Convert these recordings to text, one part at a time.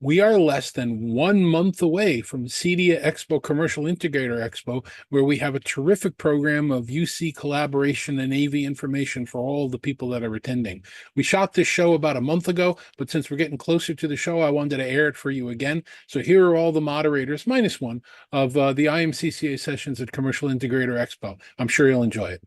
We are less than 1 month away from CEDIA Expo, Commercial Integrator Expo, where we have a terrific program of UC collaboration and AV information for all the people that are attending. We shot this show about a month ago, but since we're getting closer to the show, I wanted to air it for you again. So here are all the moderators, minus one, of the IMCCA sessions at Commercial Integrator Expo. I'm sure you'll enjoy it.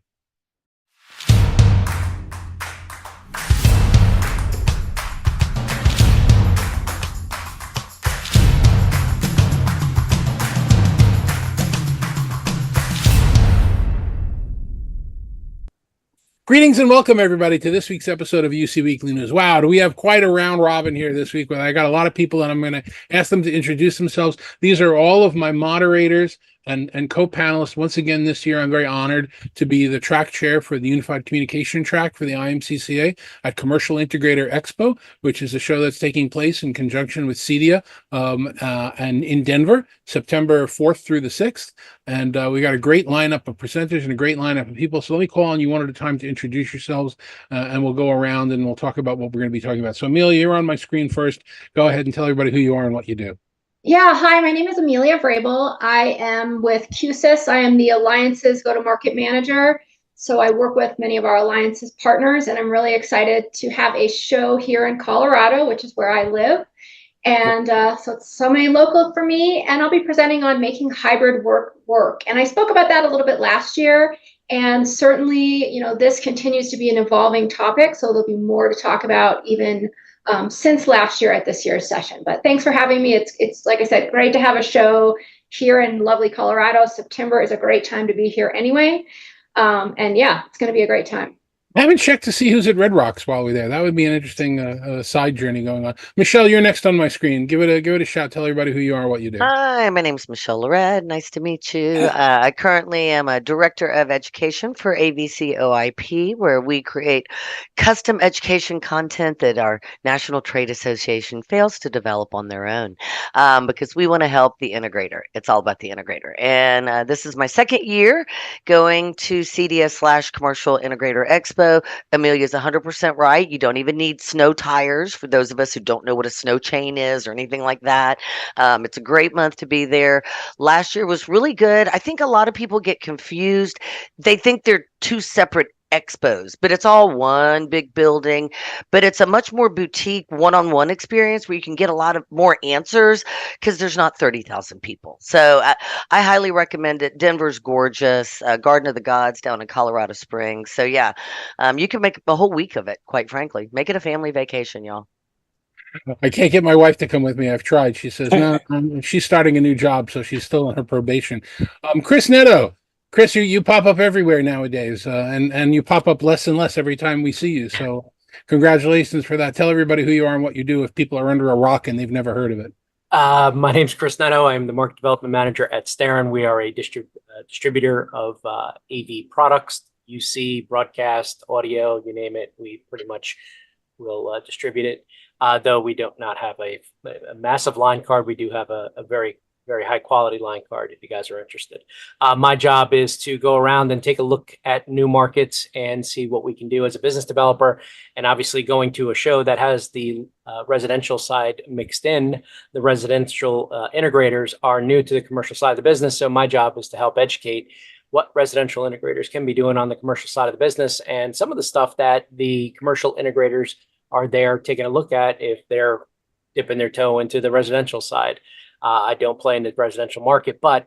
Greetings and welcome, everybody, to this week's episode of UC Weekly News. Wow, do we have quite a round robin here this week? Well, I got a lot of people, and I'm going to ask them to introduce themselves. These are all of my moderators and co-panelists. Once again, this year, I'm very honored to be the track chair for the Unified Communication Track for the IMCCA at Commercial Integrator Expo, which is a show that's taking place in conjunction with CEDIA and in Denver, September 4th through the 6th. And we got a great lineup of presenters and a great lineup of people. So let me call on you one at a time to introduce yourselves, and we'll go around and we'll talk about what we're going to be talking about. So Amelia, you're on my screen first. Go ahead and tell everybody who you are and what you do. Yeah, hi, my name is Amelia Vrabel. I am with QSIS. I am the Alliances Go-to-Market Manager. So I work with many of our Alliances partners, and I'm really excited to have a show here in Colorado, which is where I live. And so it's so many local for me, and I'll be presenting on making hybrid work. And I spoke about that a little bit last year, and certainly, you know, this continues to be an evolving topic, so there'll be more to talk about even since last year at this year's session. But thanks for having me. It's like I said, great to have a show here in lovely Colorado. September is a great time to be here anyway. And yeah, it's going to be a great time. I haven't checked to see who's at Red Rocks while we're there. That would be an interesting side journey going on. Michelle, you're next on my screen. Give it a shot. Tell everybody who you are, what you do. Hi, my name's Michelle Loret. Nice to meet you. I currently am a Director of Education for AVCOIP, where we create custom education content that our National Trade Association fails to develop on their own, because we want to help the integrator. It's all about the integrator. And this is my second year going to CEDIA/Commercial Integrator Expo. Amelia's 100% right. You don't even need snow tires for those of us who don't know what a snow chain is or anything like that. It's a great month to be there. Last year was really good. I think a lot of people get confused. They think they're two separate expos, but it's all one big building. But it's a much more boutique one-on-one experience where you can get a lot of more answers because there's not 30,000 people. So I highly recommend it. Denver's gorgeous. Garden of the Gods down in Colorado Springs. So yeah, you can make a whole week of it, quite frankly. Make it a family vacation, y'all. I can't get my wife to come with me. I've tried. She says, no, she's starting a new job, so she's still on her probation. Chris Neto. Chris, you pop up everywhere nowadays, and you pop up less and less every time we see you. So congratulations for that. Tell everybody who you are and what you do if people are under a rock and they've never heard of it. My name's Chris Neto. I'm the Market Development Manager at Starin. We are a distributor of AV products, UC, broadcast, audio, you name it. We pretty much will distribute it. Though we do not have a massive line card, we do have a very high quality line card if you guys are interested. My job is to go around and take a look at new markets and see what we can do as a business developer. And obviously going to a show that has the residential side mixed in, the residential integrators are new to the commercial side of the business. So my job is to help educate what residential integrators can be doing on the commercial side of the business and some of the stuff that the commercial integrators are there taking a look at if they're dipping their toe into the residential side. I don't play in the residential market, but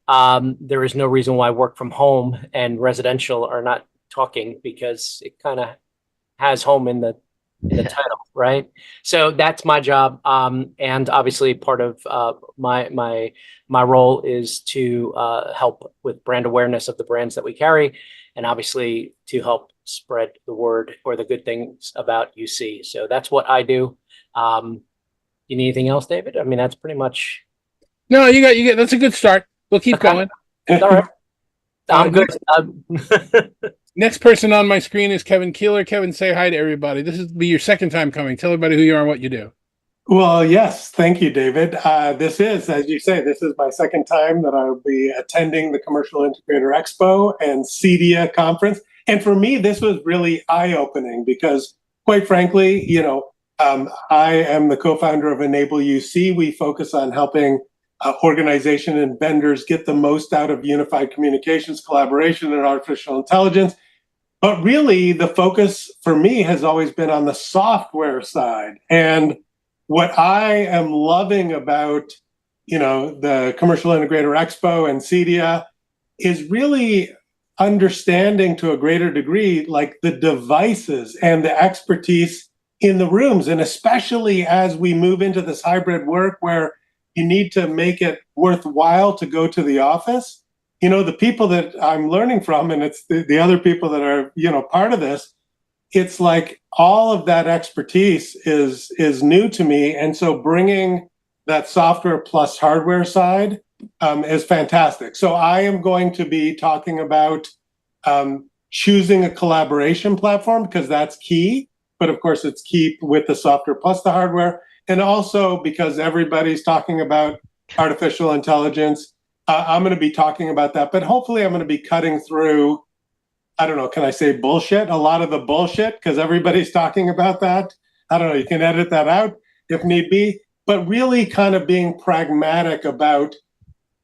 there is no reason why work from home and residential are not talking, because it kind of has home in the title, right? So that's my job, and obviously part of my role is to help with brand awareness of the brands that we carry, and obviously to help spread the word or the good things about UC. So that's what I do. You need anything else, David? I mean, that's pretty much. No, you got. That's a good start. We'll keep going. All right. I'm good. Next person on my screen is Kevin Kieller. Kevin, say hi to everybody. This is be your second time coming. Tell everybody who you are and what you do. Well, yes. Thank you, David. This is, as you say, this is my second time that I'll be attending the Commercial Integrator Expo and CEDIA conference. And for me, this was really eye-opening because, quite frankly, you know, I am the co-founder of Enable UC. We focus on helping organization and vendors get the most out of unified communications, collaboration, and artificial intelligence. But really, the focus for me has always been on the software side. And what I am loving about, the Commercial Integrator Expo and CEDIA is really understanding to a greater degree, like the devices and the expertise in the rooms. And especially as we move into this hybrid work where you need to make it worthwhile to go to the office. The people that I'm learning from, and it's the other people that are, part of this, it's like all of that expertise is new to me. And so bringing that software plus hardware side is fantastic. So I am going to be talking about choosing a collaboration platform because that's key. But of course, it's key with the software plus the hardware. And also because everybody's talking about artificial intelligence, I'm going to be talking about that. But hopefully I'm going to be cutting through, I don't know, can I say bullshit? A lot of the bullshit, because everybody's talking about that. I don't know, you can edit that out if need be. But really kind of being pragmatic about,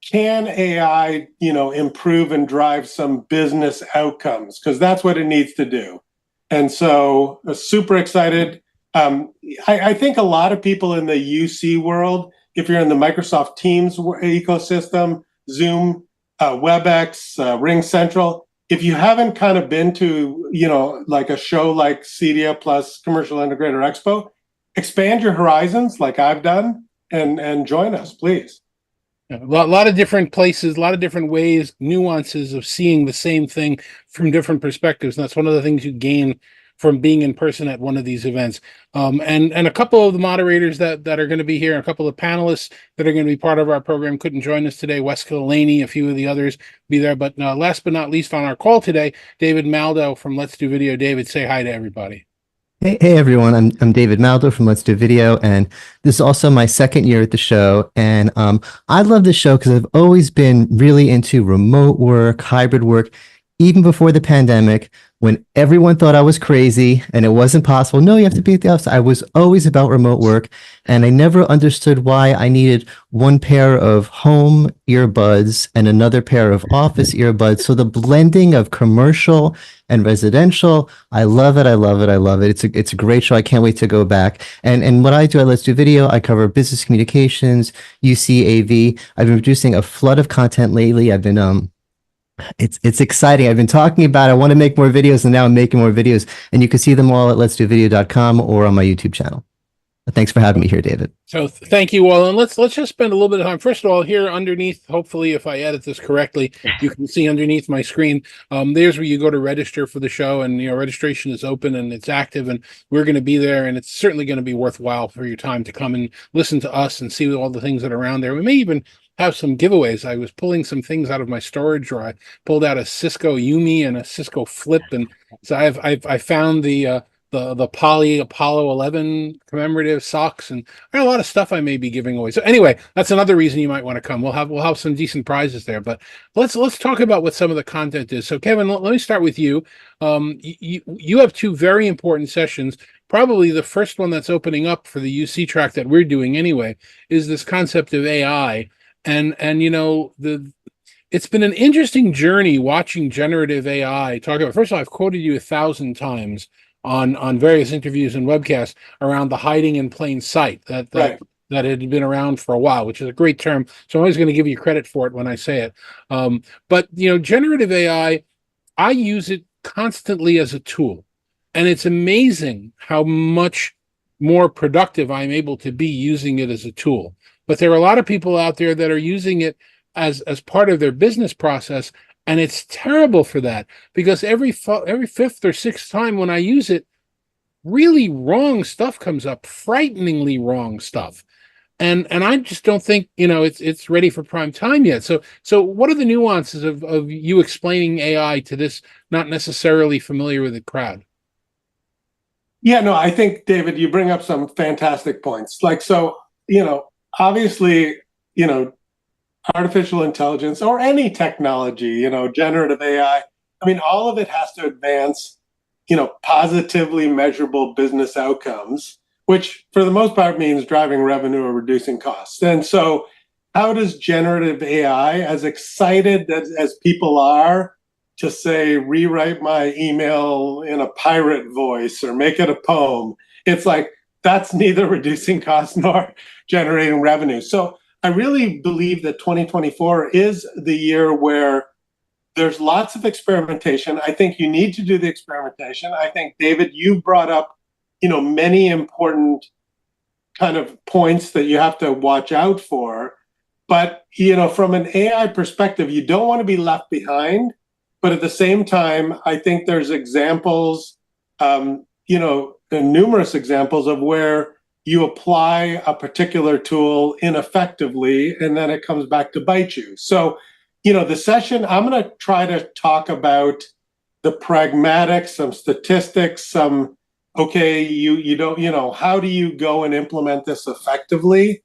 can AI, improve and drive some business outcomes? Because that's what it needs to do. And so super excited. I think a lot of people in the UC world, if you're in the Microsoft Teams ecosystem, Zoom, WebEx, Ring Central, if you haven't kind of been to, like a show like CEDIA plus Commercial Integrator Expo, expand your horizons like I've done and join us, please. A lot of different places, a lot of different ways, nuances of seeing the same thing from different perspectives. And that's one of the things you gain from being in person at one of these events. And a couple of the moderators that are going to be here, a couple of panelists that are going to be part of our program couldn't join us today. Weskill, Lainie, a few of the others be there. But last but not least on our call today, David Maldow from Let's Do Video. David, say hi to everybody. Hey everyone, I'm David Maldow from Let's Do Video, and this is also my second year at the show. And I love this show because I've always been really into remote work, hybrid work, even before the pandemic, when everyone thought I was crazy and it wasn't possible. No, you have to be at the office. I was always about remote work, and I never understood why I needed one pair of home earbuds and another pair of office earbuds. So the blending of commercial and residential, I love it. I love it. I love it. It's a great show. I can't wait to go back. And what I do at Let's Do Video, I cover business communications, UCAV. I've been producing a flood of content lately. I've been it's exciting. I've been talking about I want to make more videos, and now I'm making more videos, and you can see them all at letsdovideo.com or on my YouTube channel. Thanks for having me here, David. So thank you all. And let's just spend a little bit of time. First of all, here underneath, hopefully, if I edit this correctly, you can see underneath my screen, there's where you go to register for the show, and registration is open and it's active, and we're going to be there, and it's certainly going to be worthwhile for your time to come and listen to us and see all the things that are around there. We may even have some giveaways. I was pulling some things out of my storage drawer. I pulled out a Cisco Yumi and a Cisco Flip, and so I found the Poly Apollo 11 commemorative socks, and a lot of stuff I may be giving away. So anyway, that's another reason you might want to come. We'll have some decent prizes there. But let's talk about what some of the content is. So Kevin, let me start with you. You have two very important sessions. Probably the first one that's opening up for the UC track that we're doing anyway is this concept of AI. And it's been an interesting journey watching generative AI talk about. First of all, I've quoted you 1,000 times on various interviews and webcasts around the hiding in plain sight that had been around for a while, which is a great term. So I'm always going to give you credit for it when I say it. But generative AI, I use it constantly as a tool, and it's amazing how much more productive I'm able to be using it as a tool. But there are a lot of people out there that are using it as part of their business process, and it's terrible for that, because every fifth or sixth time when I use it, really wrong stuff comes up, frighteningly wrong stuff, and I just don't think it's ready for prime time yet. So what are the nuances of you explaining AI to this not necessarily familiar with the crowd? Yeah, no, I think, David, you bring up some fantastic points. Obviously, artificial intelligence or any technology, generative AI, all of it has to advance, positively measurable business outcomes, which for the most part means driving revenue or reducing costs. And so how does generative AI, as excited as people are to say, rewrite my email in a pirate voice or make it a poem, it's like, that's neither reducing costs nor generating revenue. So I really believe that 2024 is the year where there's lots of experimentation. I think you need to do the experimentation. I think, David, you brought up, many important kind of points that you have to watch out for. But, from an AI perspective, you don't want to be left behind. But at the same time, I think there's examples, numerous examples of where you apply a particular tool ineffectively, and then it comes back to bite you. So, the session, I'm going to try to talk about the pragmatics, some statistics, some, okay, you don't, how do you go and implement this effectively?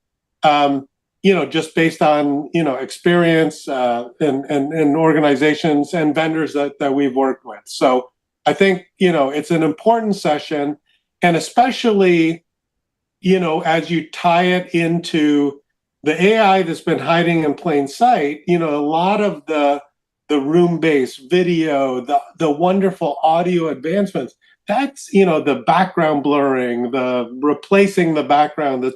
Just based on, experience and organizations and vendors that we've worked with. So I think, it's an important session, and especially, as you tie it into the AI that's been hiding in plain sight, a lot of the room-based video, the wonderful audio advancements, that's, the background blurring, the replacing the background,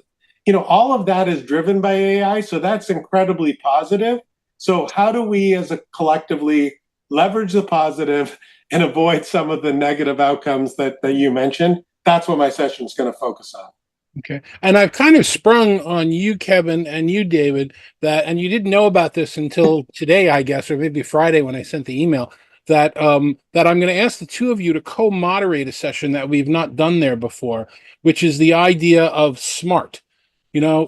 all of that is driven by AI. So that's incredibly positive. So how do we as a collectively leverage the positive and avoid some of the negative outcomes that you mentioned? That's what my session is going to focus on. Okay. And I've kind of sprung on you, Kevin, and you, David, and you didn't know about this until today, I guess, or maybe Friday when I sent the email, that I'm going to ask the two of you to co-moderate a session that we've not done there before, which is the idea of smart.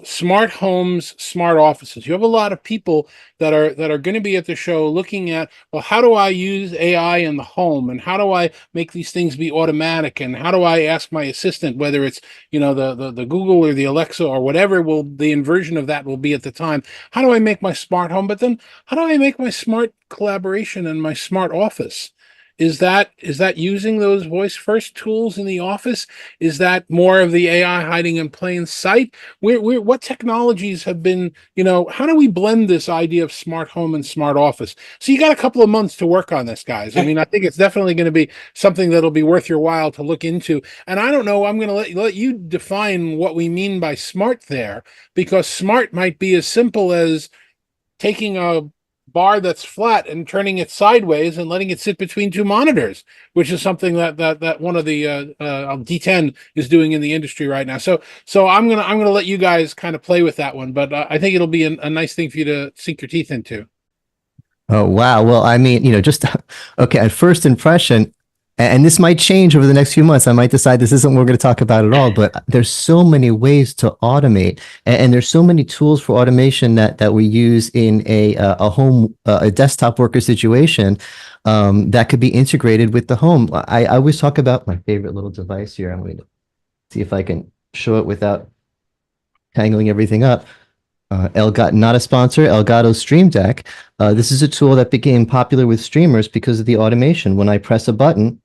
Smart homes, smart offices. You have a lot of people that are going to be at the show looking at, well, how do I use AI in the home, and how do I make these things be automatic, and how do I ask my assistant, whether it's the Google or the Alexa or whatever the inversion of that will be at the time. How do I make my smart home? But then how do I make my smart collaboration and my smart office? Is that using those voice first tools in the office? Is that more of the AI hiding in plain sight? What technologies have been, how do we blend this idea of smart home and smart office? So you got a couple of months to work on this, guys. I mean, I think it's definitely going to be something that'll be worth your while to look into. And I don't know, I'm going to let you define what we mean by smart there, because smart might be as simple as taking a bar that's flat and turning it sideways and letting it sit between two monitors, which is something that one of the D10 is doing in the industry right now. So I'm gonna let you guys kind of play with that one, but I think it'll be a nice thing for you to sink your teeth into. Oh, wow. Well, I mean, just okay, at first impression, and this might change over the next few months. I might decide this isn't what we're going to talk about at all, but there's so many ways to automate, and there's so many tools for automation that we use in a home, a desktop worker situation that could be integrated with the home. I always talk about my favorite little device here. I'm going to see if I can show it without tangling everything up. Elgato, not a sponsor, Elgato Stream Deck. This is a tool that became popular with streamers because of the automation. When I press a button,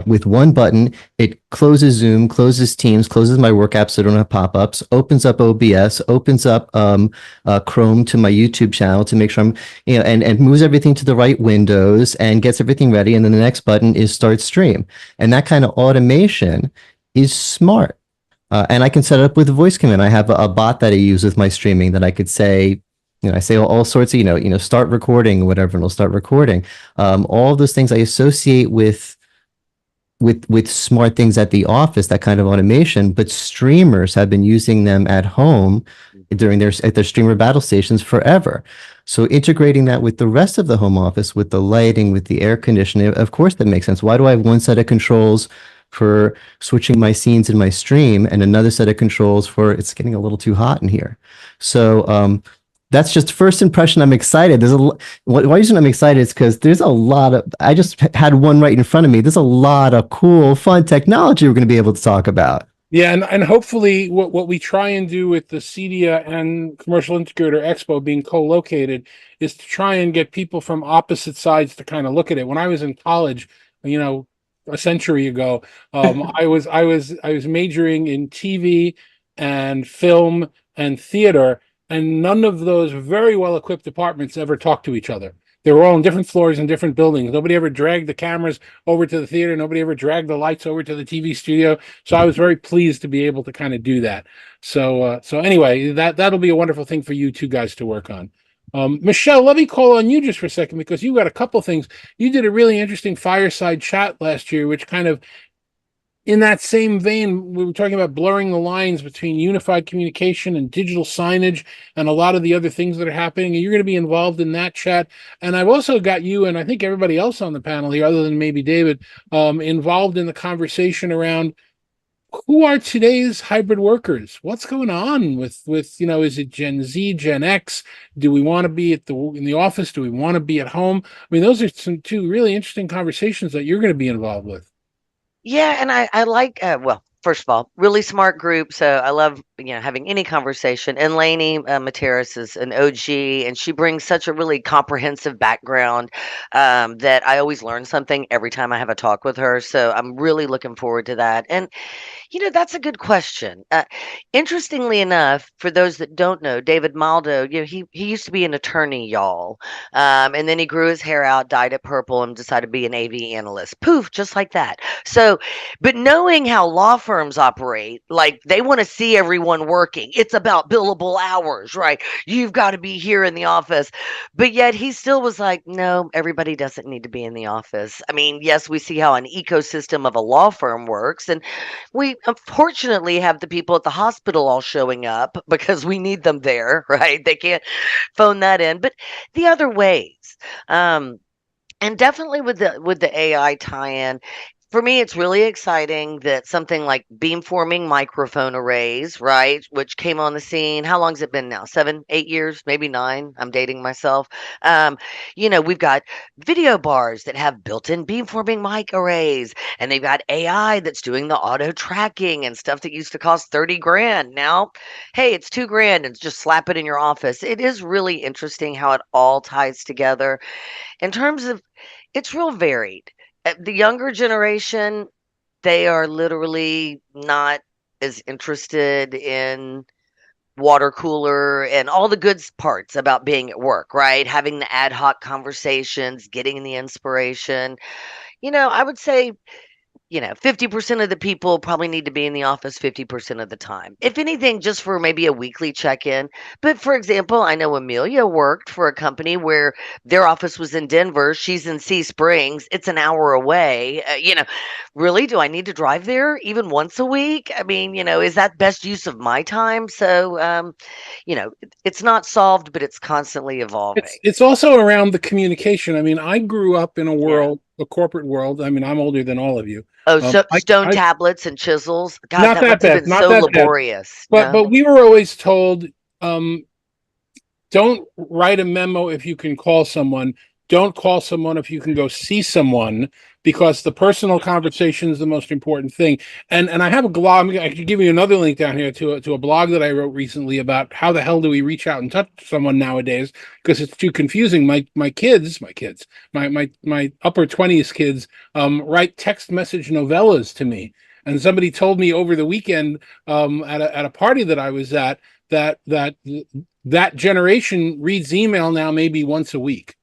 with one button, it closes Zoom, closes Teams, closes my work apps so I don't have pop-ups, opens up OBS, opens up Chrome to my YouTube channel to make sure I'm, and moves everything to the right windows and gets everything ready. And then the next button is Start Stream. And that kind of automation is smart. And I can set it up with a voice command. I have a bot that I use with my streaming that I could say, I say all sorts of, start recording, whatever, and it'll start recording. All of those things I associate with smart things at the office, that kind of automation, but streamers have been using them at home at their streamer battle stations forever. So integrating that with the rest of the home office, with the lighting, with the air conditioning, of course that makes sense. Why do I have one set of controls for switching my scenes in my stream and another set of controls for it's getting a little too hot in here? So that's just first impression. I'm excited. Why reason I'm excited is because there's a lot of, I just had one right in front of me. There's a lot of cool, fun technology we're going to be able to talk about. Yeah, and hopefully what we try and do with the CEDIA and Commercial Integrator Expo being co-located is to try and get people from opposite sides to kind of look at it. When I was in college, a century ago. I was majoring in TV and film and theater, and none of those very well equipped departments ever talked to each other. They were all on different floors in different buildings. Nobody ever dragged the cameras over to the theater. Nobody ever dragged the lights over to the TV studio. So I was very pleased to be able to kind of do that. So anyway, that'll be a wonderful thing for you two guys to work on. Michelle, let me call on you just for a second, because you got a couple things. You did a really interesting fireside chat last year, which kind of, in that same vein, we were talking about blurring the lines between unified communication and digital signage and a lot of the other things that are happening. And you're going to be involved in that chat. And I've also got you, and I think everybody else on the panel here, other than maybe David, involved in the conversation around who are today's hybrid workers? What's going on with is it Gen Z, Gen X? Do we want to be in the office? Do we want to be at home? I mean, those are two really interesting conversations that you're going to be involved with. Yeah, and I like well, first of all, really smart group. So I love having any conversation. And Lainie Mataras is an OG, and she brings such a really comprehensive background that I always learn something every time I have a talk with her. So I'm really looking forward to that. And that's a good question. Interestingly enough, for those that don't know, David Maldow, he used to be an attorney, y'all. And then he grew his hair out, dyed it purple, and decided to be an AV analyst. Poof, just like that. So, but knowing how law firms operate, like they want to see everyone working. It's about billable hours, right? You've got to be here in the office. But yet he still was like, no, everybody doesn't need to be in the office. I mean, yes, we see how an ecosystem of a law firm works, and we unfortunately have the people at the hospital all showing up because we need them there, right? They can't phone that in. But the other ways, and definitely with the AI tie-in, for me, it's really exciting that something like beamforming microphone arrays, right, which came on the scene. How long has it been now? 7, 8 years, maybe 9. I'm dating myself. We've got video bars that have built-in beamforming mic arrays, and they've got AI that's doing the auto tracking and stuff that used to cost 30 grand. Now, hey, it's 2 grand and just slap it in your office. It is really interesting how it all ties together in terms of it's real varied. The younger generation, they are literally not as interested in water cooler and all the good parts about being at work, right? Having the ad hoc conversations, getting the inspiration. I would say 50% of the people probably need to be in the office 50% of the time. If anything, just for maybe a weekly check-in. But for example, I know Amelia worked for a company where their office was in Denver. She's in Sea Springs. It's an hour away. Really, do I need to drive there even once a week? I mean, is that best use of my time? So, it's not solved, but it's constantly evolving. It's also around the communication. I mean, I grew up in a corporate world. I mean, I'm older than all of you. Oh, so stone tablets and chisels. God, not that must have been so laborious. But we were always told, don't write a memo if you can call someone. Don't call someone if you can go see someone, because the personal conversation is the most important thing. And I have a blog. I could give you another link down here to a blog that I wrote recently about how the hell do we reach out and touch someone nowadays, because it's too confusing. My upper 20s kids write text message novellas to me. And somebody told me over the weekend at a party that I was at that generation reads email now maybe once a week.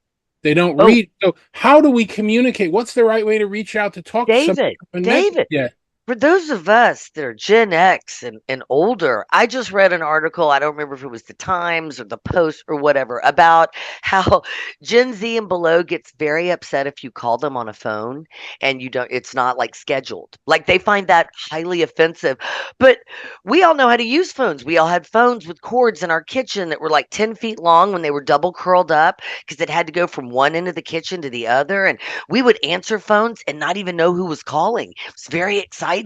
They don't read. So how do we communicate? What's the right way to reach out to talk to someone? David, yeah. For those of us that are Gen X and older, I just read an article, I don't remember if it was the Times or the Post or whatever, about how Gen Z and below gets very upset if you call them on a phone and it's not like scheduled. Like they find that highly offensive. But we all know how to use phones. We all had phones with cords in our kitchen that were like 10 feet long when they were double curled up, because it had to go from one end of the kitchen to the other. And we would answer phones and not even know who was calling. It was very exciting.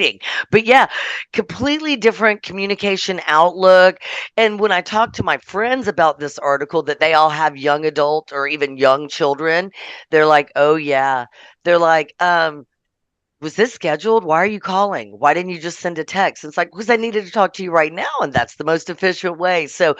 But yeah, completely different communication outlook. And when I talk to my friends about this article, that they all have young adult or even young children, they're like, oh yeah. They're like, was this scheduled? Why are you calling? Why didn't you just send a text? It's like, because I needed to talk to you right now, and that's the most efficient way. So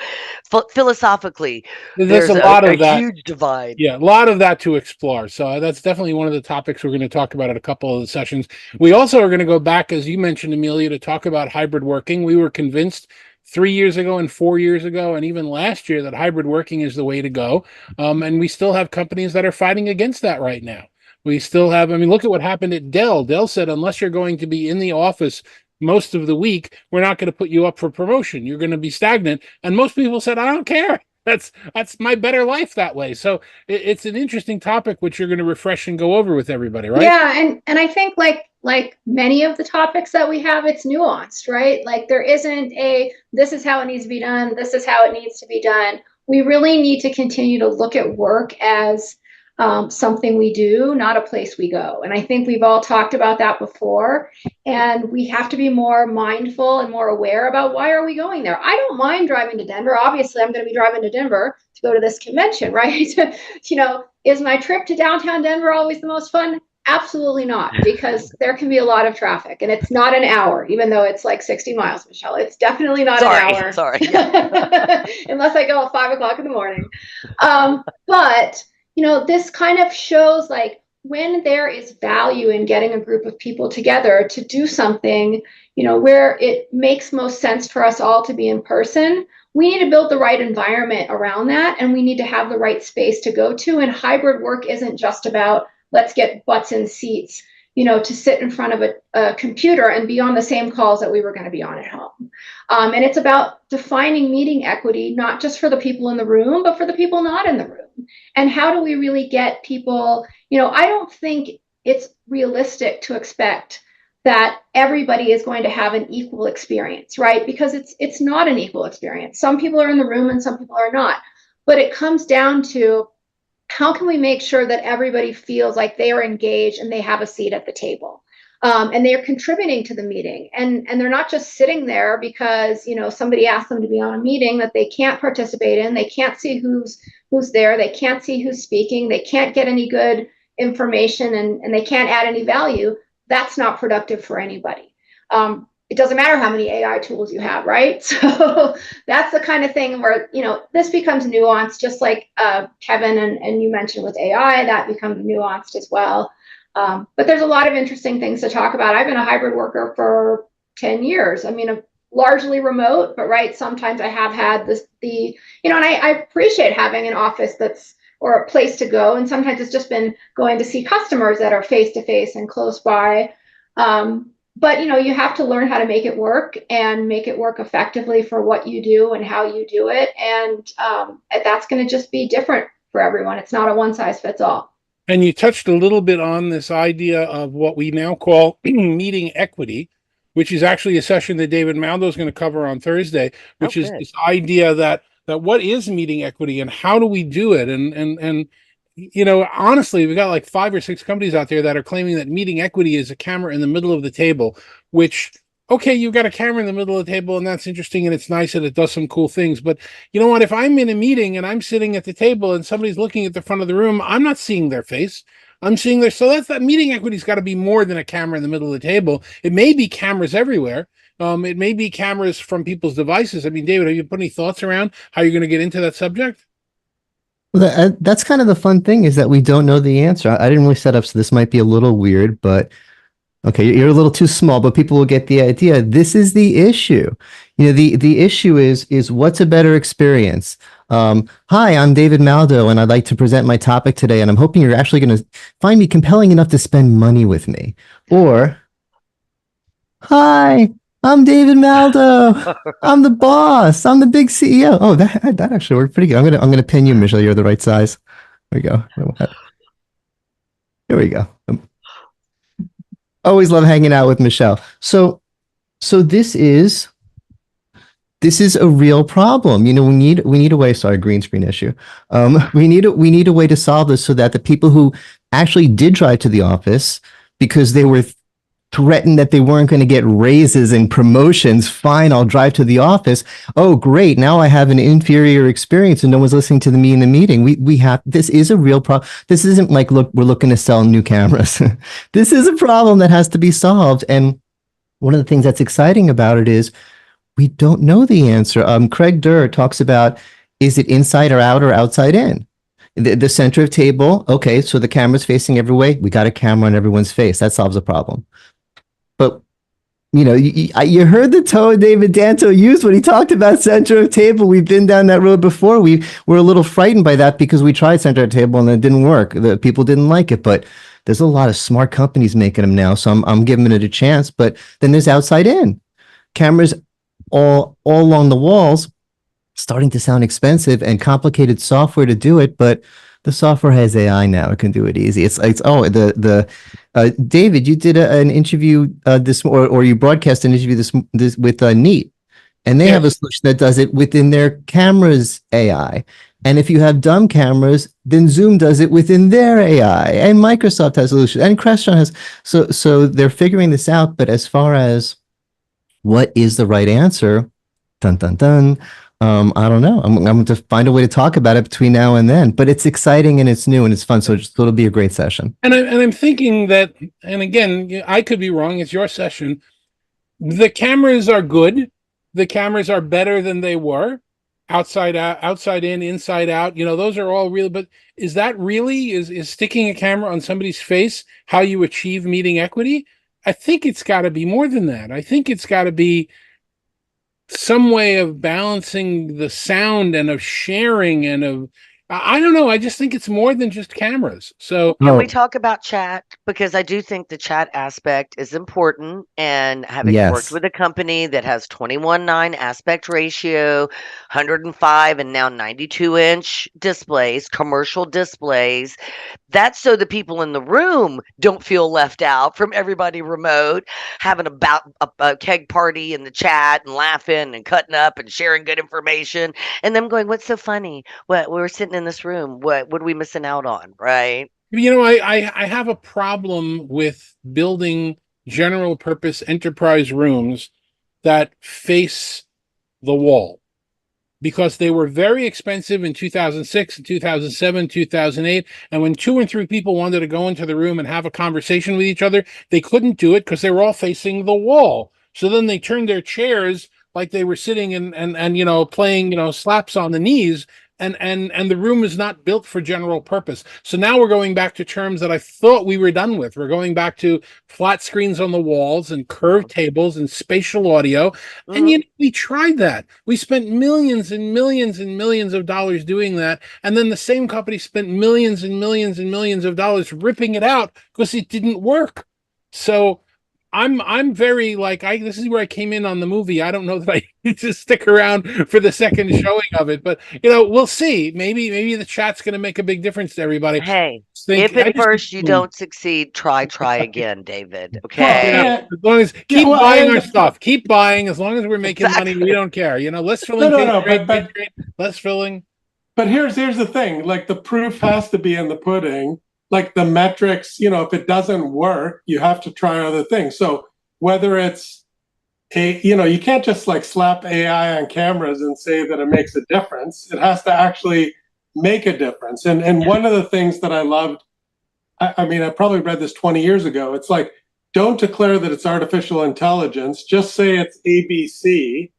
philosophically, There's there's a lot a of that. huge divide. Yeah, a lot of that to explore. So that's definitely one of the topics we're going to talk about at a couple of the sessions. We also are going to go back, as you mentioned, Amelia, to talk about hybrid working. We were convinced 3 years ago and 4 years ago, and even last year, that hybrid working is the way to go. And we still have companies that are fighting against that right now. We still have, I mean, look at what happened at Dell. Dell said, unless you're going to be in the office most of the week, we're not going to put you up for promotion. You're going to be stagnant. And most people said, I don't care. That's my better life that way. So it's an interesting topic, which you're going to refresh and go over with everybody, right? Yeah, and I think like many of the topics that we have, it's nuanced, right? Like there isn't a this is how it needs to be done, this is how it needs to be done. We really need to continue to look at work as something we do, not a place we go. And I think we've all talked about that before. And we have to be more mindful and more aware about why are we going there. I don't mind driving to Denver. Obviously, I'm going to be driving to Denver to go to this convention, right? Is my trip to downtown Denver always the most fun? Absolutely not, because there can be a lot of traffic, and it's not an hour, even though it's like 60 miles, Michelle. It's definitely not an hour. Sorry. Unless I go at 5 o'clock in the morning. But this kind of shows like when there is value in getting a group of people together to do something, where it makes most sense for us all to be in person, we need to build the right environment around that, and we need to have the right space to go to. And hybrid work isn't just about let's get butts in seats, to sit in front of a computer and be on the same calls that we were going to be on at home. And it's about defining meeting equity, not just for the people in the room, but for the people not in the room. And how do we really get people, I don't think it's realistic to expect that everybody is going to have an equal experience, right? Because it's not an equal experience. Some people are in the room and some people are not. But it comes down to how can we make sure that everybody feels like they are engaged and they have a seat at the table, and they are contributing to the meeting, and they're not just sitting there because somebody asked them to be on a meeting that they can't participate in. They can't see who's there. They can't see who's speaking. They can't get any good information, and they can't add any value. That's not productive for anybody. It doesn't matter how many AI tools you have, right? So that's the kind of thing where, this becomes nuanced, just like Kevin and you mentioned with AI, that becomes nuanced as well. But there's a lot of interesting things to talk about. I've been a hybrid worker for 10 years. I mean, largely remote, but right, sometimes I have had and I appreciate having an office or a place to go. And sometimes it's just been going to see customers that are face-to-face and close by. But you have to learn how to make it work and make it work effectively for what you do and how you do it. And that's going to just be different for everyone. It's not a one size fits all. And you touched a little bit on this idea of what we now call meeting equity, which is actually a session that David Maldow is going to cover on Thursday, which is this idea that what is meeting equity and how do we do it? And honestly, we got like 5 or 6 companies out there that are claiming that meeting equity is a camera in the middle of the table, which, okay, you've got a camera in the middle of the table and that's interesting and it's nice and it does some cool things. But you know what? If I'm in a meeting and I'm sitting at the table and somebody's looking at the front of the room, I'm not seeing their face. I'm seeing so that meeting equity's got to be more than a camera in the middle of the table. It may be cameras everywhere. It may be cameras from people's devices. I mean, David, have you put any thoughts around how you're going to get into that subject? Well, that's kind of the fun thing, is that we don't know the answer. I didn't really set up, so this might be a little weird, but okay, you're a little too small, but people will get the idea. This is the issue. The issue is what's a better experience? Hi, I'm David Maldow, and I'd like to present my topic today, and I'm hoping you're actually going to find me compelling enough to spend money with me. Or, hi, I'm David Maldow. I'm the boss. I'm the big CEO. Oh, that actually worked pretty good. I'm gonna pin you, Michelle. You're the right size. There we go. There we go. Always love hanging out with Michelle. So this is a real problem. We need a way. Sorry, green screen issue. We need a way to solve this so that the people who actually did drive to the office because they were threatened that they weren't going to get raises and promotions. Fine, I'll drive to the office. Oh, great. Now I have an inferior experience and no one's listening to me in the meeting. We have, this is a real problem. This isn't like, look, we're looking to sell new cameras. This is a problem that has to be solved. And one of the things that's exciting about it is we don't know the answer. Craig Durr talks about, is it inside or out or outside in? The center of table. Okay, so the camera's facing every way. We got a camera on everyone's face. That solves a problem. But, you know, you heard the tone David Danto used when he talked about center of table. We've been down that road before. We were a little frightened by that because we tried center of table and it didn't work. The people didn't like it, but there's a lot of smart companies making them now. So I'm giving it a chance. But then there's outside in. Cameras all along the walls, starting to sound expensive and complicated software to do it, but the software has AI now. It can do it easy. David, you did an interview or you broadcast an interview this with Neat, and they have a solution that does it within their cameras AI. And if you have dumb cameras, then Zoom does it within their AI, and Microsoft has a solution, and Crestron has. So they're figuring this out. But as far as what is the right answer, dun dun dun. I don't know. I'm going to find a way to talk about it between now and then, but it's exciting and it's new and it's fun. So it'll be a great session. And I'm thinking that, and again, I could be wrong. It's your session. The cameras are good. The cameras are better than they were. Outside out, outside in, inside out. You know, those are all real. But is that really is sticking a camera on somebody's face how you achieve meeting equity? I think it's got to be more than that. I think it's got to be some way of balancing the sound and of sharing and of, I don't know. I just think it's more than just cameras. So can we talk about chat? Because I do think the chat aspect is important. And having worked with a company that has 21:9 aspect ratio, 105 and now 92-inch displays, commercial displays, that's so the people in the room don't feel left out from everybody remote, having a keg party in the chat and laughing and cutting up and sharing good information. And them going, what's so funny? What we're sitting in this room, what are we missing out on, right? You know, I have a problem with building general purpose enterprise rooms that face the wall, because they were very expensive in 2006, 2007, 2008. And when 2 and 3 people wanted to go into the room and have a conversation with each other, they couldn't do it because they were all facing the wall. So then they turned their chairs like they were sitting and you know, playing, you know, slaps on the knees. And the room is not built for general purpose. So now we're going back to terms that I thought we were done with. We're going back to flat screens on the walls and curved tables and spatial audio. And you know, we tried that. We spent millions and millions and millions of dollars doing that. And then the same company spent millions and millions and millions of dollars ripping it out because it didn't work. So I'm very like, this is where I came in on the movie. I don't know that I need to stick around for the second showing of it, but you know, we'll see. Maybe the chat's going to make a big difference to everybody. Hey, if at first you don't succeed, try again, David. Okay. Yeah, as long as keep buying our stuff, keep buying. As long as we're making money, we don't care. You know, less filling, less filling. But here's the thing: like the proof has to be in the pudding. Like the metrics, you know, if it doesn't work, you have to try other things. So whether it's you know, you can't just like slap AI on cameras and say that it makes a difference. It has to actually make a difference. And one of the things that I loved, I mean, I probably read this 20 years ago. It's like, don't declare that it's artificial intelligence. Just say it's ABC.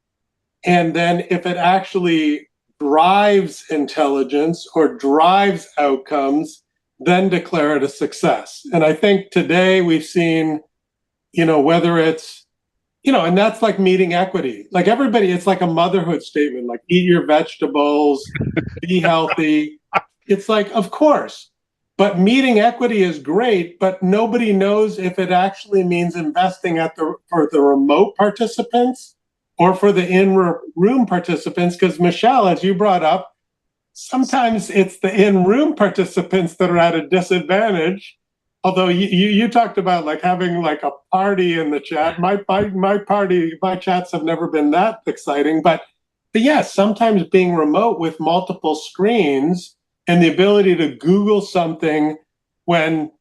And then if it actually drives intelligence or drives outcomes, then declare it a success. And I think today we've seen, you know, whether it's, you know, and that's like meeting equity. Like everybody, it's like a motherhood statement, like eat your vegetables, be healthy. It's like, of course, but meeting equity is great, but nobody knows if it actually means investing for the remote participants or for the in-room participants. Because Michelle, as you brought up, sometimes it's the in-room participants that are at a disadvantage. Although you talked about like having like a party in the chat. My chats have never been that exciting. But yes, sometimes being remote with multiple screens and the ability to Google something when,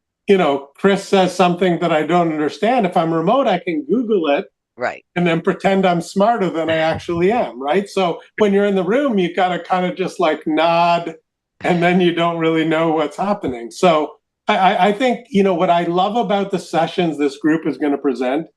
Chris says something that I don't understand. If I'm remote, I can Google it. Right. And then pretend I'm smarter than I actually am, right? So when you're in the room, you got to kind of just like nod, and then you don't really know what's happening. So I think, what I love about the sessions this group is going to present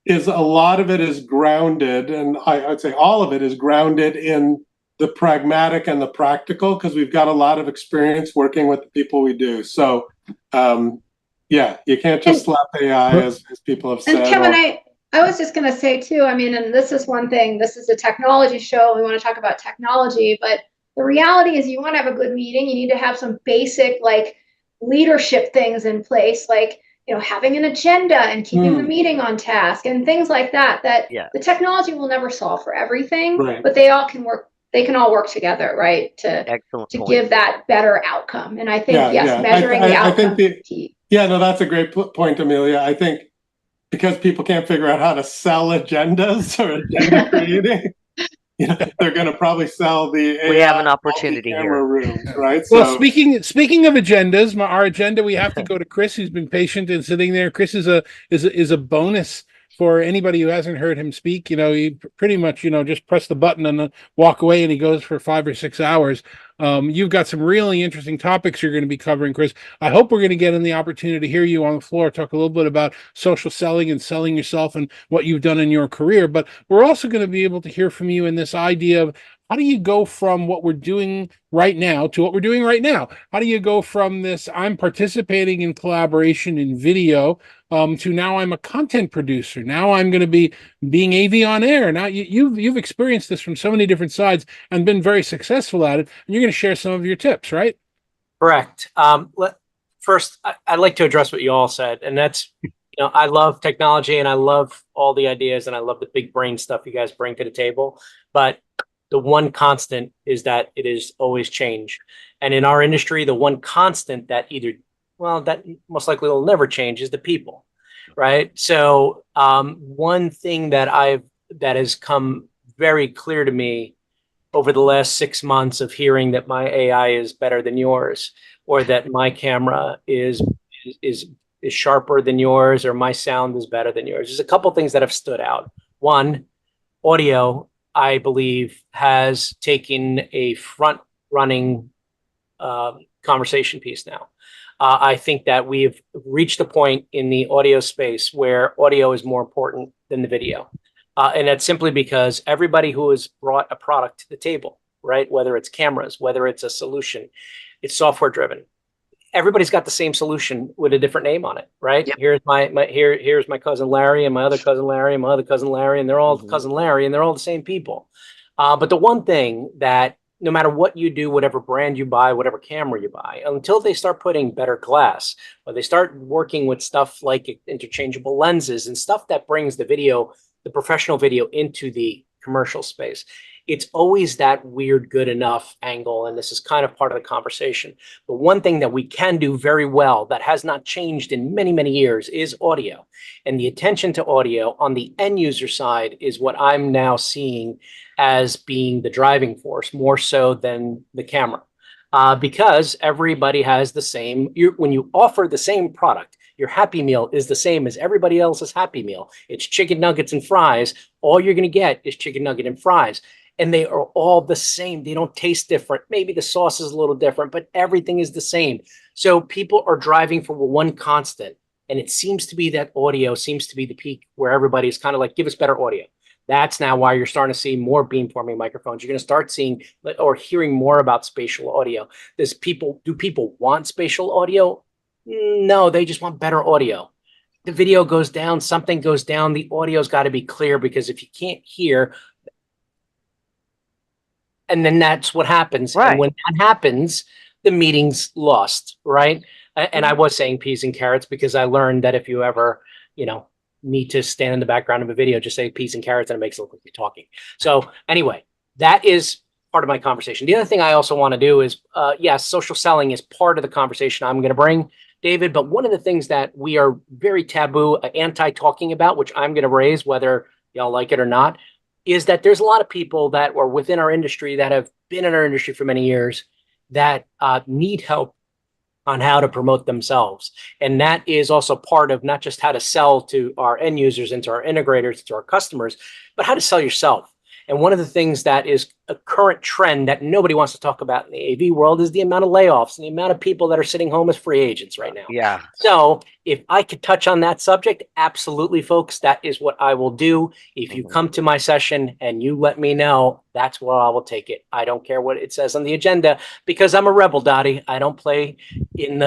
is a lot of it is grounded, and I'd say all of it is grounded in the pragmatic and the practical, because we've got a lot of experience working with the people we do. So, you can't just slap AI, as people have said. And Kevin, I was just going to say too, I mean, and this is one thing, this is a technology show. We want to talk about technology, but the reality is you want to have a good meeting. You need to have some basic like leadership things in place, like, having an agenda and keeping the meeting on task and things like that, the technology will never solve for everything, right. but they can all work together, right? To give that better outcome. And I think, measuring the outcome is key. Yeah, no, that's a great point, Amelia. I think because people can't figure out how to sell agendas or agenda creating, they're going to probably sell the AI. We have an opportunity here, rooms, right? Well, speaking of agendas, our agenda, we have to go to Chris, who's been patient and sitting there. Chris is a bonus for anybody who hasn't heard him speak. He pretty much just press the button and then walk away, and he goes for 5 or 6 hours. You've got some really interesting topics you're going to be covering, Chris. I hope we're going to get in the opportunity to hear you on the floor talk a little bit about social selling and selling yourself and what you've done in your career. But we're also going to be able to hear from you in this idea of how do you go from what we're doing right now to what we're doing right now? How do you go from this, I'm participating in collaboration in video, to now I'm a content producer. Now I'm going to be being AV on air. Now you've experienced this from so many different sides and been very successful at it. And you're going to share some of your tips, right? Correct. First, I'd like to address what you all said, and that's, I love technology and I love all the ideas and I love the big brain stuff you guys bring to the table. But the one constant is that it is always change. And in our industry, the one constant that that most likely will never change is the people, right? So one thing that has come very clear to me over the last 6 months of hearing that my AI is better than yours, or that my camera is sharper than yours, or my sound is better than yours. There's a couple things that have stood out. One, audio, I believe, has taken a front-running conversation piece now. I think that we've reached a point in the audio space where audio is more important than the video. And that's simply because everybody who has brought a product to the table, right, whether it's cameras, whether it's a solution, it's software-driven. Everybody's got the same solution with a different name on it, right? Yep. Here's my cousin Larry and my other cousin Larry and my other cousin Larry, and they're all cousin Larry, and they're all the same people. But the one thing that no matter what you do, whatever brand you buy, whatever camera you buy, until they start putting better glass, or they start working with stuff like interchangeable lenses and stuff that brings the video, the professional video, into the commercial space, it's always that weird good enough angle, and this is kind of part of the conversation. But one thing that we can do very well that has not changed in many, many years is audio. And the attention to audio on the end user side is what I'm now seeing as being the driving force, more so than the camera. Because everybody has the same, when you offer the same product, your Happy Meal is the same as everybody else's Happy Meal. It's chicken nuggets and fries. All you're going to get is chicken nugget and fries. And they are all the same. They don't taste different. Maybe the sauce is a little different, but everything is the same. So people are driving for one constant. And it seems to be that audio seems to be the peak where everybody is kind of like, give us better audio. That's now why you're starting to see more beamforming microphones. You're going to start seeing or hearing more about spatial audio. Do people want spatial audio? No, they just want better audio. The video goes down, something goes down, the audio's got to be clear, because if you can't hear, and then that's what happens. Right. And when that happens, the meeting's lost, right? And I was saying peas and carrots because I learned that if you ever, need to stand in the background of a video, just say peas and carrots, and it makes it look like you're talking. So anyway, that is part of my conversation. The other thing I also want to do is, yes, social selling is part of the conversation I'm going to bring, David, but one of the things that we are very taboo, anti-talking about, which I'm going to raise, whether y'all like it or not, is that there's a lot of people that are within our industry that have been in our industry for many years that need help on how to promote themselves. And that is also part of not just how to sell to our end users and to our integrators, to our customers, but how to sell yourself. And one of the things that is a current trend that nobody wants to talk about in the AV world is the amount of layoffs and the amount of people that are sitting home as free agents right now. Yeah. So if I could touch on that subject, absolutely, folks, that is what I will do. If you come to my session and you let me know, that's where I will take it. I don't care what it says on the agenda because I'm a rebel, Dottie. I don't play in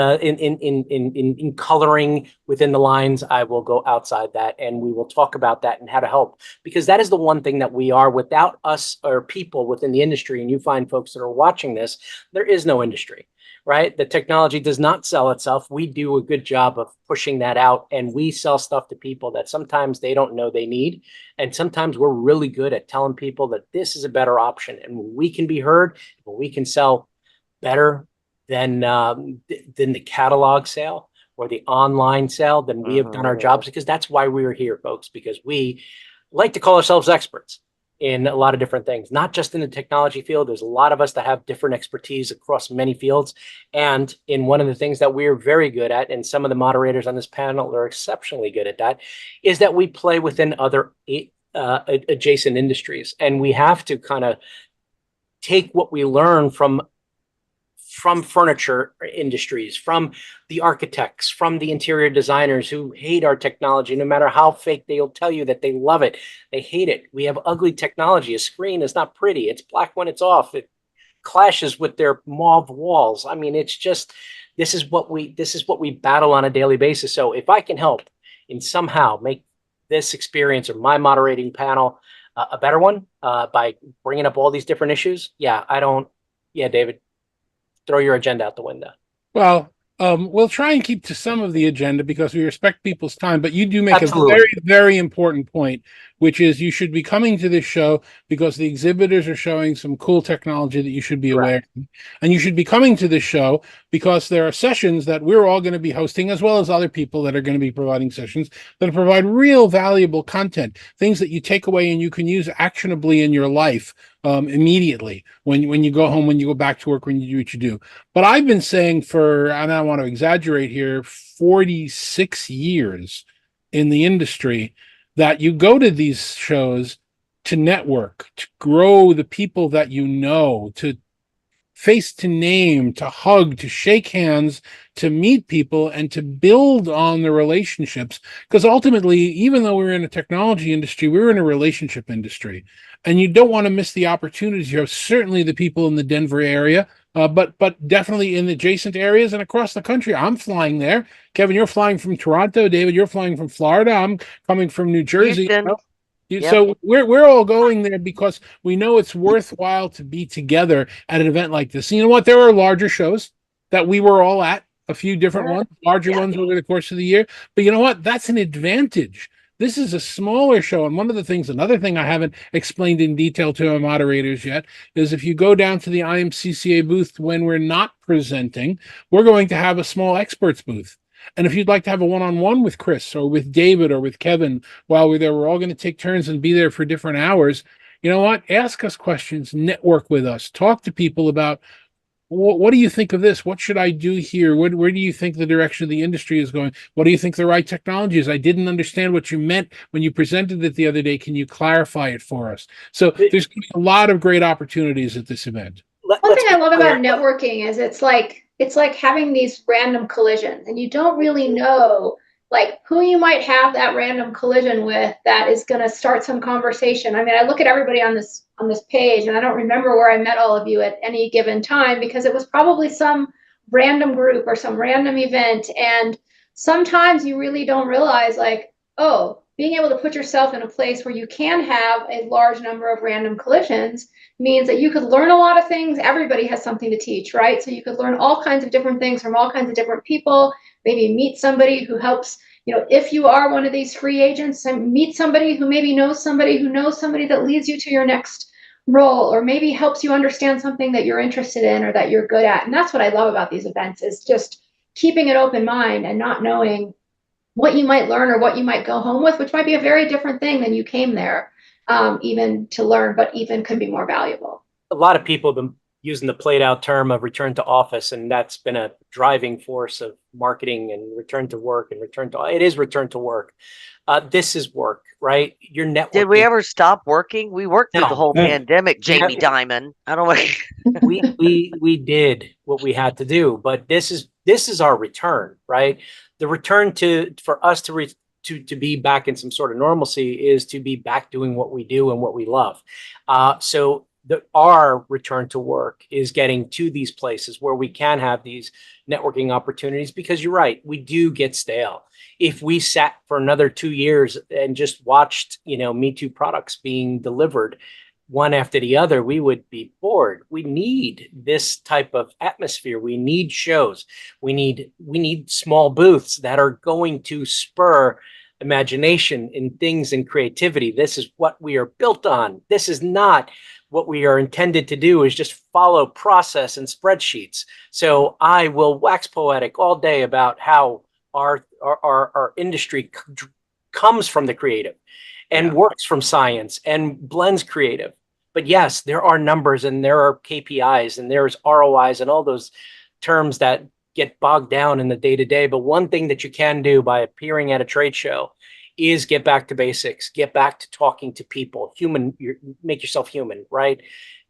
coloring within the lines. I will go outside that and we will talk about that and how to help, because that is the one thing that we are. Without us or people within the industry, and you find folks that are watching this, there is no industry, right? The technology does not sell itself. We do a good job of pushing that out, and we sell stuff to people that sometimes they don't know they need. And sometimes we're really good at telling people that this is a better option, and we can be heard, but we can sell better than the catalog sale or the online sale, then we have done our jobs, because that's why we're here, folks, because we like to call ourselves experts in a lot of different things, not just in the technology field. There's a lot of us that have different expertise across many fields. And in one of the things that we're very good at, and some of the moderators on this panel are exceptionally good at that, is that we play within other adjacent industries. And we have to kind of take what we learn from furniture industries, from the architects, from the interior designers who hate our technology. No matter how fake, they'll tell you that they love it. They hate it. We have ugly technology. A screen is not pretty. It's black when it's off. It clashes with their mauve walls. I mean, it's just, this is what we battle on a daily basis. So if I can help in somehow make this experience or my moderating panel a better one by bringing up all these different issues, David, throw your agenda out the window. Well, we'll try and keep to some of the agenda because we respect people's time, but you do make Absolutely. a very, very important point, which is you should be coming to this show because the exhibitors are showing some cool technology that you should be aware of. And you should be coming to this show because there are sessions that we're all going to be hosting, as well as other people that are going to be providing sessions that provide real valuable content, things that you take away and you can use actionably in your life immediately when you go home, when you go back to work, when you do what you do. But I've been saying for, and I don't want to exaggerate here, 46 years in the industry, that you go to these shows to network, to grow the people that you know, to face to name, to hug, to shake hands, to meet people, and to build on the relationships. Because ultimately, even though we're in a technology industry, we're in a relationship industry. And you don't want to miss the opportunities. You have certainly the people in the Denver area, but definitely in adjacent areas and across the country. I'm flying there. Kevin, you're flying from Toronto. David, you're flying from Florida. I'm coming from New Jersey. Yep. So we're all going there because we know it's worthwhile to be together at an event like this. And you know what? There are larger shows that we were all at, a few different ones, larger ones over the course of the year. But you know what? That's an advantage. This is a smaller show. And another thing I haven't explained in detail to our moderators yet is if you go down to the IMCCA booth when we're not presenting, we're going to have a small experts booth. And if you'd like to have a one-on-one with Chris or with David or with Kevin while we're there, we're all going to take turns and be there for different hours. You know what? Ask us questions, network with us, talk to people about what do you think of this? What should I do here? Where do you think the direction of the industry is going? What do you think the right technology is? I didn't understand what you meant when you presented it the other day. Can you clarify it for us? So there's going to be a lot of great opportunities at this event. One thing I love about networking is it's like having these random collisions, and you don't really know like who you might have that random collision with that is going to start some conversation. I mean, I look at everybody on this page, and I don't remember where I met all of you at any given time because it was probably some random group or some random event. And sometimes you really don't realize, like, oh, being able to put yourself in a place where you can have a large number of random collisions means that you could learn a lot of things. Everybody has something to teach, right? So you could learn all kinds of different things from all kinds of different people, maybe meet somebody who helps, you know, if you are one of these free agents, and meet somebody who maybe knows somebody who knows somebody that leads you to your next role, or maybe helps you understand something that you're interested in or that you're good at. And that's what I love about these events, is just keeping an open mind and not knowing what you might learn or what you might go home with, which might be a very different thing than you came there even to learn, but even could be more valuable. A lot of people have been using the played out term of return to office, and that's been a driving force of marketing and return to work and it is return to work. This is work, right? Your network. Did we ever stop working? We worked through the whole No. pandemic, Jamie Dimon. I don't want we did what we had to do, but this is our return, right? The return for us to be back in some sort of normalcy is to be back doing what we do and what we love. So our return to work is getting to these places where we can have these networking opportunities, because you're right, we do get stale. If we sat for another 2 years and just watched, Me Too products being delivered one after the other, we would be bored. We need this type of atmosphere. We need shows. We need small booths that are going to spur imagination in things and creativity. This is what we are built on. This is not what we are intended to do, is just follow process and spreadsheets. So I will wax poetic all day about how our industry comes from the creative and works from science and blends creative. But yes, there are numbers and there are KPIs and there's ROIs and all those terms that get bogged down in the day-to-day. But one thing that you can do by appearing at a trade show is get back to basics, get back to talking to people, make yourself human, right?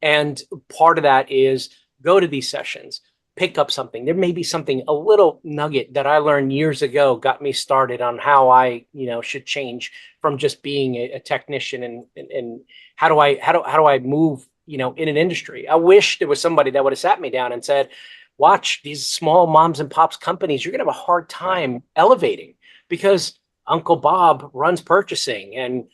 And part of that is go to these sessions, pick up something. There may be something, a little nugget that I learned years ago got me started on how I, should change from just being a technician and how do I move, in an industry. I wish there was somebody that would have sat me down and said, watch these small moms and pops companies, you're going to have a hard time elevating, because Uncle Bob runs purchasing and,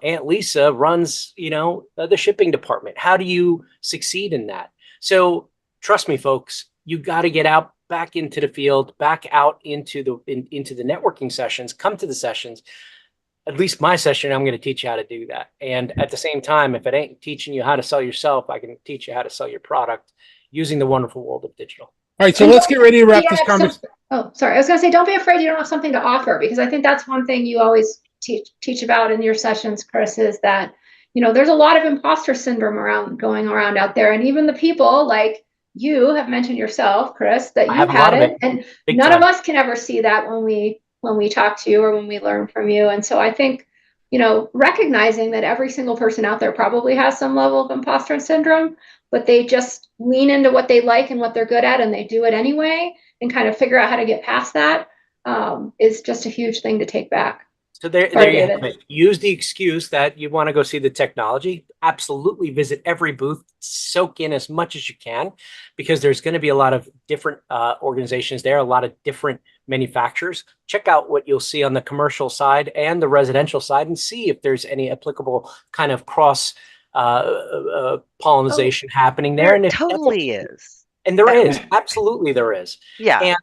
Aunt Lisa runs, the shipping department. How do you succeed in that? So trust me, folks, you got to get out back into the field, back out into the networking sessions, come to the sessions. At least my session, I'm going to teach you how to do that. And at the same time, if it ain't teaching you how to sell yourself, I can teach you how to sell your product using the wonderful world of digital. All right, so let's get ready to wrap this conversation. Oh, sorry. I was going to say, don't be afraid you don't have something to offer, because I think that's one thing you always teach about in your sessions, Chris, is that, there's a lot of imposter syndrome going around out there. And even the people like you have mentioned yourself, Chris, that you've had it. And none of us can ever see that when we talk to you or when we learn from you. And so I think, recognizing that every single person out there probably has some level of imposter syndrome, but they just lean into what they like and what they're good at, and they do it anyway, and kind of figure out how to get past that, is just a huge thing to take back. So there you have it. Use the excuse that you want to go see the technology. Absolutely visit every booth, soak in as much as you can, because there's going to be a lot of different organizations there, a lot of different manufacturers. Check out what you'll see on the commercial side and the residential side, and see if there's any applicable kind of cross pollination happening there. And it totally is. And there is, absolutely there is. Yeah. And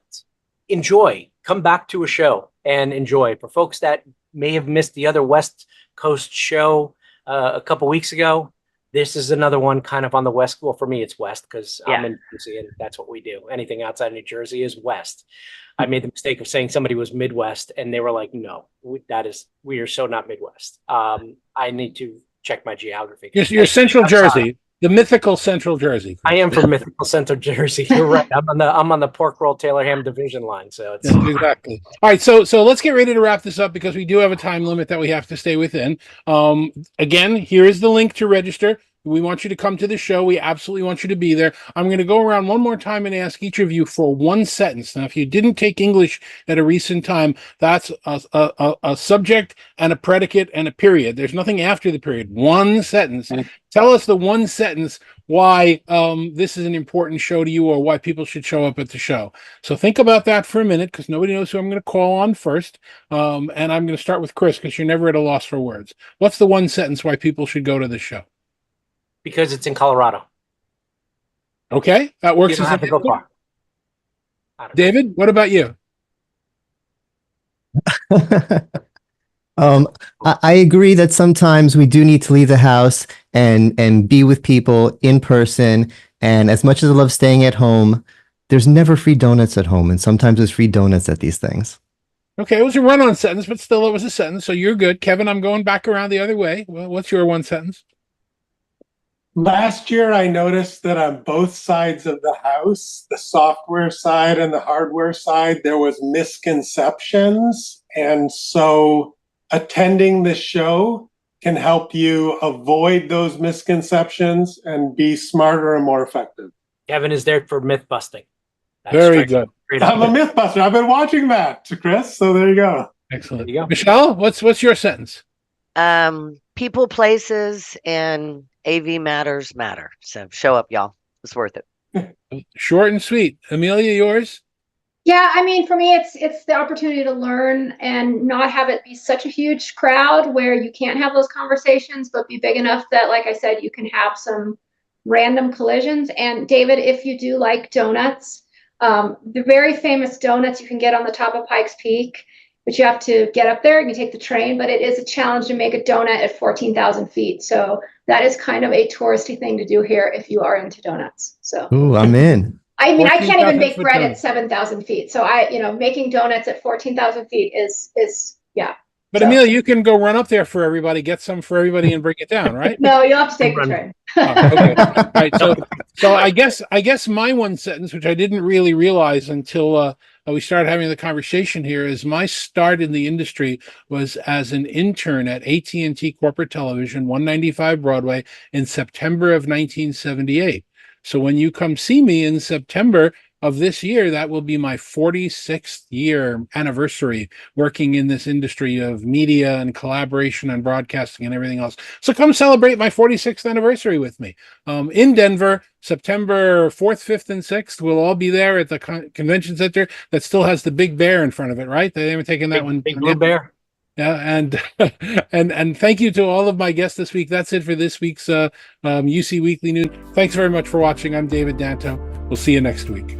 enjoy, come back to a show and enjoy. For folks that may have missed the other West Coast show a couple weeks ago, this is another one kind of on the West. Well, for me, it's West, because I'm in New Jersey and that's what we do. Anything outside of New Jersey is West. I made the mistake of saying somebody was Midwest, and they were like, no, we are so not Midwest. I need to check my geography. You're Central Jersey, the mythical Central Jersey. I am from mythical Central Jersey. You're right. I'm on the pork roll Taylor ham division line. So it's exactly. All right. So let's get ready to wrap this up, because we do have a time limit that we have to stay within. Again, here is the link to register. We want you to come to the show. We absolutely want you to be there. I'm going to go around one more time and ask each of you for one sentence. Now, if you didn't take English at a recent time, that's a subject and a predicate and a period. There's nothing after the period. One sentence. Tell us the one sentence why this is an important show to you, or why people should show up at the show. So think about that for a minute, because nobody knows who I'm going to call on first. And I'm going to start with Chris, because you're never at a loss for words. What's the one sentence why people should go to the show? Because it's in Colorado. Okay, that works. You don't have to go far. David, what about you? I agree that sometimes we do need to leave the house and be with people in person. And as much as I love staying at home, there's never free donuts at home, and sometimes there's free donuts at these things. Okay, it was a run-on sentence, but still it was a sentence, so you're good. Kevin, I'm going back around the other way. Well, what's your one sentence? Last year, I noticed that on both sides of the house, the software side and the hardware side, there was misconceptions. And so attending the show can help you avoid those misconceptions and be smarter and more effective. Kevin is there for myth busting. That's Very straight- good. straight I'm up. a myth buster. I've been watching that, Chris. So there you go. Excellent. There you go. Michelle, what's your sentence? People, places, and AV matter. So show up, y'all. It's worth it. Short and sweet. Amelia, yours? Yeah, I mean, for me, it's the opportunity to learn and not have it be such a huge crowd where you can't have those conversations, but be big enough that, like I said, you can have some random collisions. And David, if you do like donuts, the very famous donuts you can get on the top of Pikes Peak, but you have to get up there and you take the train, but it is a challenge to make a donut at 14,000 feet. So that is kind of a touristy thing to do here if you are into donuts. So. Ooh, I'm in. I mean, I can't 14,000 even bake foot bread donut. at 7,000 feet. So making donuts at 14,000 feet is yeah. But So- Amelia, you can go run up there for everybody, get some for everybody, and bring it down, right? No, you'll have to take the Run. train. Oh, okay. All right. So I guess my one sentence, which I didn't really realize until we started having the conversation here, is my start in the industry was as an intern at AT&T Corporate Television, 195 Broadway, in September of 1978. So when you come see me in September of this year, that will be my 46th year anniversary working in this industry of media and collaboration and broadcasting and everything else. So come celebrate my 46th anniversary with me in Denver, September 4th, 5th, and 6th. We'll all be there at the convention center that still has the big bear in front of it, right? They haven't taken that one. Big blue bear. Yeah, and and thank you to all of my guests this week. That's it for this week's UC Weekly News. Thanks very much for watching. I'm David Danto. We'll see you next week.